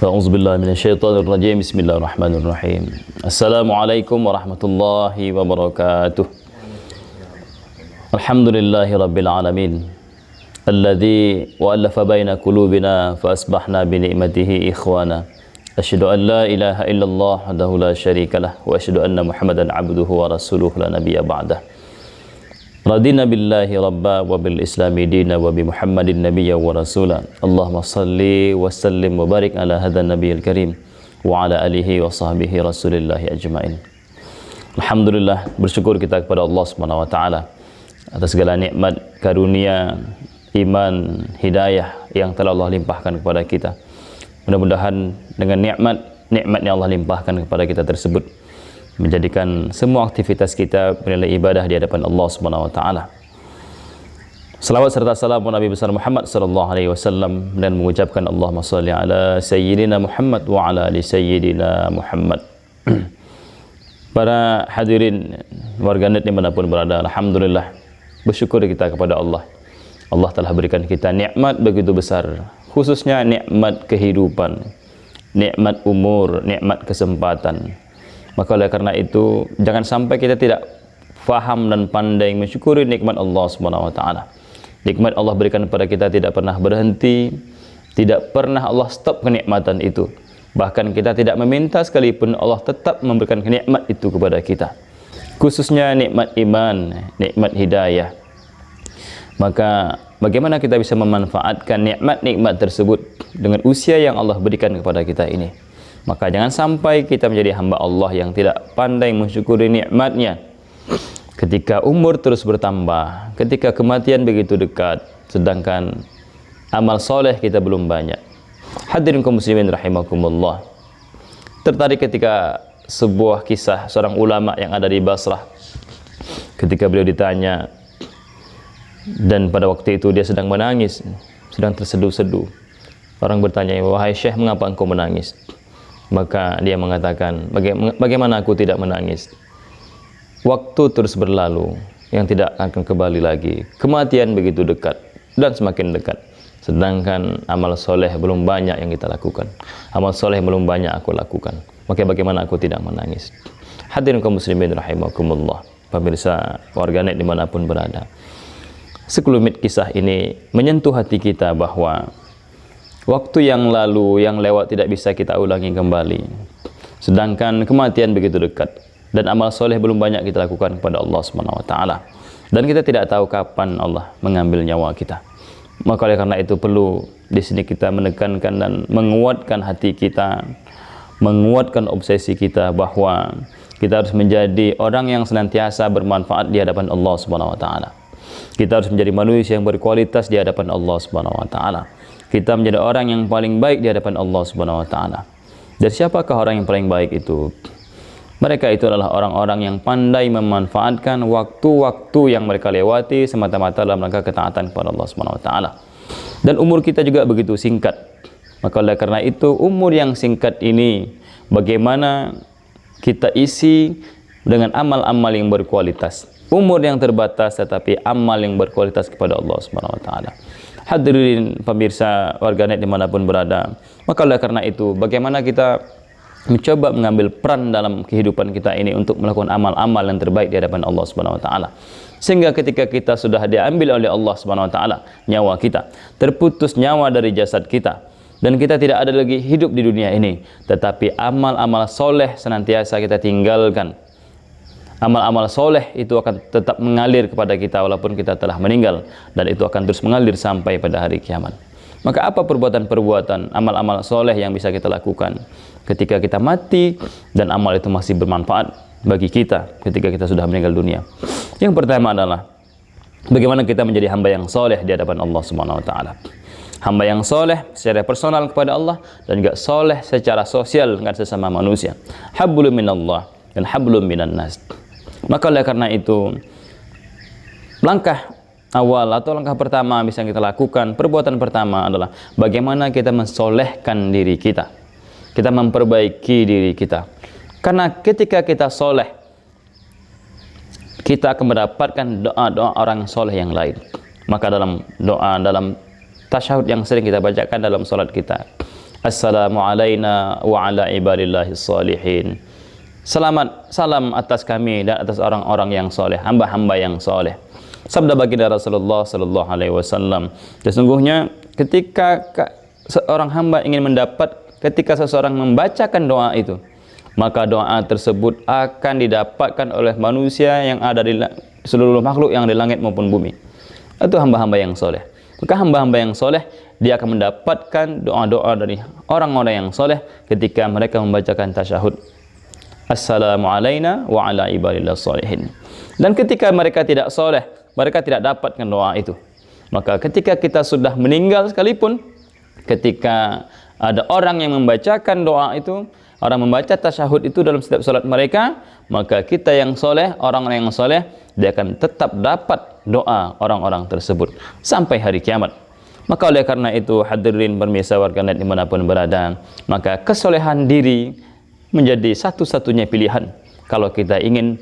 A'udzubillahi minasyaitonirrajim. Bismillahirrahmanirrahim. Assalamualaikum warahmatullahi wabarakatuh. Alhamdulillahi rabbil alamin. Alladzi wa'alafa baina qulubina fa asbahna bi ni'matihi ikhwana. Asyhadu an la ilaha illallah wahdahu la syarikalah wa asyhadu anna Muhammadan 'abduhu wa rasuluhu la nabiyya ba'dah. Radina billahi rabba wa bil islami dina wa bi Muhammadin nabiyya wa rasula. Allahumma salli wa sallim wa barik ala hadzal nabiyil karim wa ala alihi wa sahbihi rasulillahi ajmain. Alhamdulillah, bersyukur kita kepada Allah Subhanahu wa taala atas segala nikmat, karunia, iman, hidayah yang telah Allah limpahkan kepada kita. Mudah-mudahan dengan nikmat yang Allah limpahkan kepada kita tersebut menjadikan semua aktivitas kita bernilai ibadah di hadapan Allah Subhanahu wa taala. Salawat serta salam Nabi besar Muhammad sallallahu alaihi wasallam dan mengucapkan Allahumma shalli ala sayyidina Muhammad wa ala ali sayyidina Muhammad. Para hadirin warganet dimanapun berada, alhamdulillah bersyukur kita kepada Allah. Allah telah berikan kita nikmat begitu besar, khususnya nikmat kehidupan, nikmat umur, nikmat kesempatan. Maka oleh karena itu jangan sampai kita tidak faham dan pandai mensyukuri nikmat Allah Subhanahu wa taala. Nikmat Allah berikan kepada kita tidak pernah berhenti, tidak pernah Allah stop kenikmatan itu. Bahkan kita tidak meminta sekalipun Allah tetap memberikan nikmat itu kepada kita. Khususnya nikmat iman, nikmat hidayah. Maka bagaimana kita bisa memanfaatkan nikmat-nikmat tersebut dengan usia yang Allah berikan kepada kita ini? Maka jangan sampai kita menjadi hamba Allah yang tidak pandai mensyukuri nikmatnya. Ketika umur terus bertambah, ketika kematian begitu dekat, sedangkan amal soleh kita belum banyak. Hadirin kaum muslimin rahimakumullah. Tertarik ketika sebuah kisah seorang ulama yang ada di Basrah. Ketika beliau ditanya, dan pada waktu itu dia sedang menangis, sedang terseduh-seduh. Orang bertanya, wahai Syekh, mengapa engkau menangis? Maka dia mengatakan, bagaimana aku tidak menangis? Waktu terus berlalu, yang tidak akan kembali lagi. Kematian begitu dekat, dan semakin dekat. Sedangkan amal soleh belum banyak yang kita lakukan. Amal soleh belum banyak aku lakukan. Maka bagaimana aku tidak menangis? Hadirin kaum muslimin rahimakumullah. Pemirsa warganet dimanapun berada. Sekelumit kisah ini menyentuh hati kita bahwa waktu yang lalu, yang lewat tidak bisa kita ulangi kembali. Sedangkan kematian begitu dekat dan amal soleh belum banyak kita lakukan kepada Allah Subhanahu wa taala. Dan kita tidak tahu kapan Allah mengambil nyawa kita. Maka oleh karena itu perlu di sini kita menekankan dan menguatkan hati kita, menguatkan obsesi kita bahwa kita harus menjadi orang yang senantiasa bermanfaat di hadapan Allah Subhanahu wa taala. Kita harus menjadi manusia yang berkualitas di hadapan Allah Subhanahu wa taala. Kita menjadi orang yang paling baik di hadapan Allah Subhanahu wa taala. Dan siapakah orang yang paling baik itu? Mereka itu adalah orang-orang yang pandai memanfaatkan waktu-waktu yang mereka lewati semata-mata dalam rangka ketaatan kepada Allah Subhanahu wa taala. Dan umur kita juga begitu singkat. Maka oleh karena itu umur yang singkat ini bagaimana kita isi dengan amal-amal yang berkualitas. Umur yang terbatas tetapi amal yang berkualitas kepada Allah Subhanahu wa taala. Hadirin pemirsa warganet dimanapun berada, maka oleh karena itu bagaimana kita mencoba mengambil peran dalam kehidupan kita ini untuk melakukan amal-amal yang terbaik di hadapan Allah Subhanahu wa taala, sehingga ketika kita sudah diambil oleh Allah Subhanahu wa taala nyawa kita, terputus nyawa dari jasad kita, dan kita tidak ada lagi hidup di dunia ini, tetapi amal-amal soleh senantiasa kita tinggalkan. Amal-amal soleh itu akan tetap mengalir kepada kita walaupun kita telah meninggal, dan itu akan terus mengalir sampai pada hari kiamat. Maka apa perbuatan-perbuatan amal-amal soleh yang bisa kita lakukan ketika kita mati dan amal itu masih bermanfaat bagi kita ketika kita sudah meninggal dunia? Yang pertama adalah bagaimana kita menjadi hamba yang soleh di hadapan Allah Subhanahu wa taala. Hamba yang soleh secara personal kepada Allah dan juga soleh secara sosial dengan sesama manusia. Hablum minallah dan hablum minan nas. Maka oleh karena itu langkah awal atau langkah pertama bisa kita lakukan, perbuatan pertama adalah bagaimana kita mensolehkan diri kita, kita memperbaiki diri kita. Karena ketika kita soleh, kita akan mendapatkan doa-doa orang soleh yang lain. Maka dalam doa, dalam tasyahud yang sering kita bacakan dalam sholat kita, Assalamu alaina wa ala ibadillahis salihin. Salam atas kami dan atas orang-orang yang soleh, hamba-hamba yang soleh. Sabda baginda Rasulullah sallallahu alaihi wasallam, sesungguhnya ketika seorang hamba ingin mendapat, ketika seseorang membacakan doa itu, maka doa tersebut akan didapatkan oleh manusia yang ada di seluruh makhluk yang di langit maupun bumi. Itu hamba-hamba yang soleh. Maka hamba-hamba yang soleh, dia akan mendapatkan doa-doa dari orang-orang yang soleh ketika mereka membacakan tasyahud. Assalamu alaina wa ala ibadillah salihin. Dan ketika mereka tidak soleh, mereka tidak dapatkan doa itu. Maka ketika kita sudah meninggal sekalipun, ketika ada orang yang membacakan doa itu, orang membaca tasyahud itu dalam setiap salat mereka, maka kita yang soleh, orang-orang yang soleh, dia akan tetap dapat doa orang-orang tersebut sampai hari kiamat. Maka oleh karena itu, hadirin pemirsa warganet dimanapun berada, maka kesolehan diri menjadi satu-satunya pilihan kalau kita ingin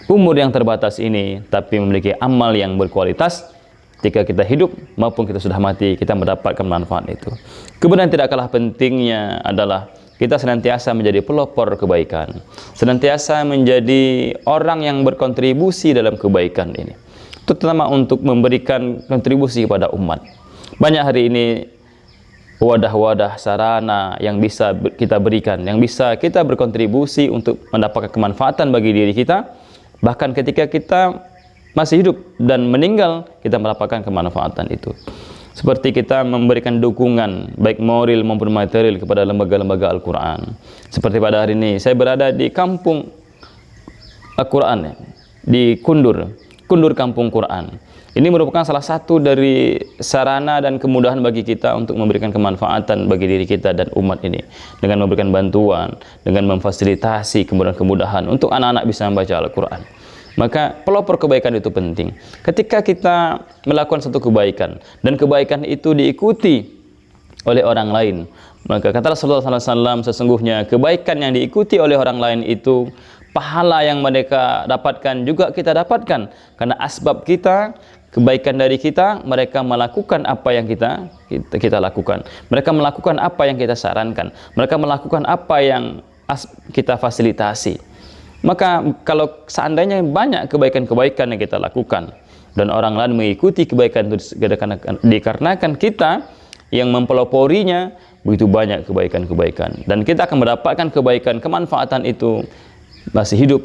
umur yang terbatas ini tapi memiliki amal yang berkualitas. Ketika kita hidup maupun kita sudah mati, kita mendapatkan manfaat itu. Kemudian tidak kalah pentingnya adalah kita senantiasa menjadi pelopor kebaikan, senantiasa menjadi orang yang berkontribusi dalam kebaikan ini, terutama untuk memberikan kontribusi kepada umat. Banyak hari ini wadah-wadah sarana yang bisa kita berikan, yang bisa kita berkontribusi untuk mendapatkan kemanfaatan bagi diri kita. Bahkan ketika kita masih hidup dan meninggal, kita mendapatkan kemanfaatan itu. Seperti kita memberikan dukungan baik moral maupun material kepada lembaga-lembaga Al-Quran. Seperti pada hari ini saya berada di kampung Al-Quran, di Kundur Kampung Quran. Ini merupakan salah satu dari sarana dan kemudahan bagi kita untuk memberikan kemanfaatan bagi diri kita dan umat ini, dengan memberikan bantuan, dengan memfasilitasi kemudahan-kemudahan untuk anak-anak bisa membaca Al-Quran. Maka pelopor kebaikan itu penting. Ketika kita melakukan satu kebaikan dan kebaikan itu diikuti oleh orang lain, maka kata Rasulullah SAW, sesungguhnya kebaikan yang diikuti oleh orang lain itu, pahala yang mereka dapatkan juga kita dapatkan, karena asbab kita, kebaikan dari kita, mereka melakukan apa yang kita lakukan, mereka melakukan apa yang kita sarankan, mereka melakukan apa yang kita fasilitasi. Maka kalau seandainya banyak kebaikan-kebaikan yang kita lakukan dan orang lain mengikuti kebaikan itu dikarenakan kita yang mempeloporinya, begitu banyak kebaikan-kebaikan, dan kita akan mendapatkan kebaikan, kemanfaatan itu masih hidup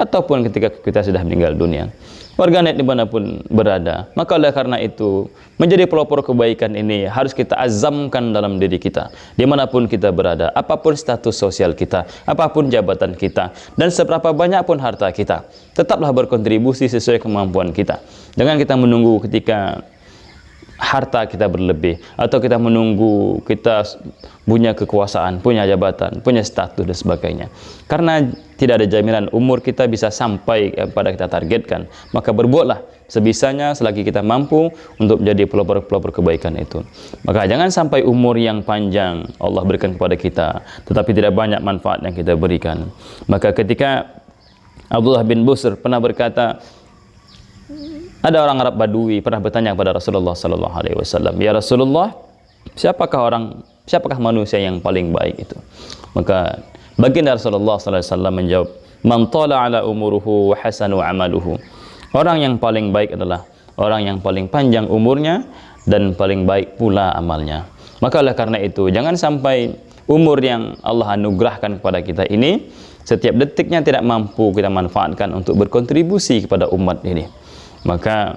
ataupun ketika kita sudah meninggal dunia. Warganet dimanapun berada, maka oleh karena itu menjadi pelopor kebaikan ini harus kita azamkan dalam diri kita, dimanapun kita berada, apapun status sosial kita, apapun jabatan kita, dan seberapa banyak pun harta kita, tetaplah berkontribusi sesuai kemampuan kita. Jangan kita menunggu ketika harta kita berlebih, atau kita menunggu kita punya kekuasaan, punya jabatan, punya status dan sebagainya. Karena tidak ada jaminan umur kita bisa sampai pada kita targetkan. Maka berbuatlah sebisanya selagi kita mampu untuk menjadi pelopor-pelopor kebaikan itu. Maka jangan sampai umur yang panjang Allah berikan kepada kita, tetapi tidak banyak manfaat yang kita berikan. Maka ketika Abdullah bin Busr pernah berkata, ada orang Arab Badui pernah bertanya kepada Rasulullah sallallahu alaihi wasallam, "Ya Rasulullah, siapakah manusia yang paling baik itu?" Maka baginda Rasulullah sallallahu alaihi wasallam menjawab, "Man tala ala umuruhu wa hasanu amaluhu." Orang yang paling baik adalah orang yang paling panjang umurnya dan paling baik pula amalnya. Maka oleh karena itu, jangan sampai umur yang Allah anugerahkan kepada kita ini setiap detiknya tidak mampu kita manfaatkan untuk berkontribusi kepada umat ini. Maka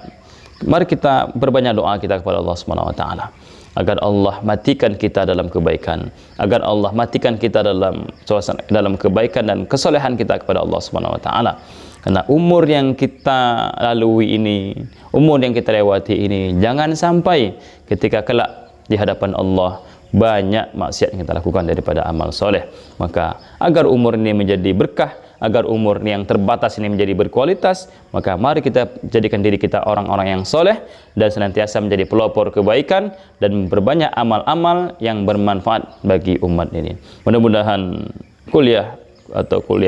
mari kita berbanyak doa kita kepada Allah Subhanahu wa taala agar Allah matikan kita dalam kebaikan, agar Allah matikan kita dalam kebaikan dan kesolehan kita kepada Allah Subhanahu wa taala. Karena umur yang kita lalui ini, umur yang kita lewati ini, jangan sampai ketika kelak di hadapan Allah banyak maksiat yang kita lakukan daripada amal soleh. Maka agar umur ini menjadi berkah, agar umur yang terbatas ini menjadi berkualitas, maka mari kita jadikan diri kita orang-orang yang soleh dan senantiasa menjadi pelopor kebaikan dan berbanyak amal-amal yang bermanfaat bagi umat ini. Mudah-mudahan kuliah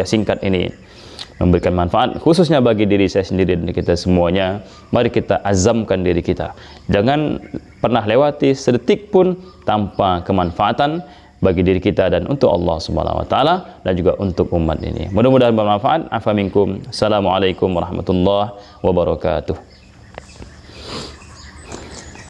singkat ini memberikan manfaat khususnya bagi diri saya sendiri dan kita semuanya. Mari kita azamkan diri kita, jangan pernah lewati sedetik pun tanpa kemanfaatan bagi diri kita dan untuk Allah Subhanahu wa taala dan juga untuk umat ini. Mudah-mudahan bermanfaat. Afa minkum. Assalamualaikum warahmatullahi wabarakatuh.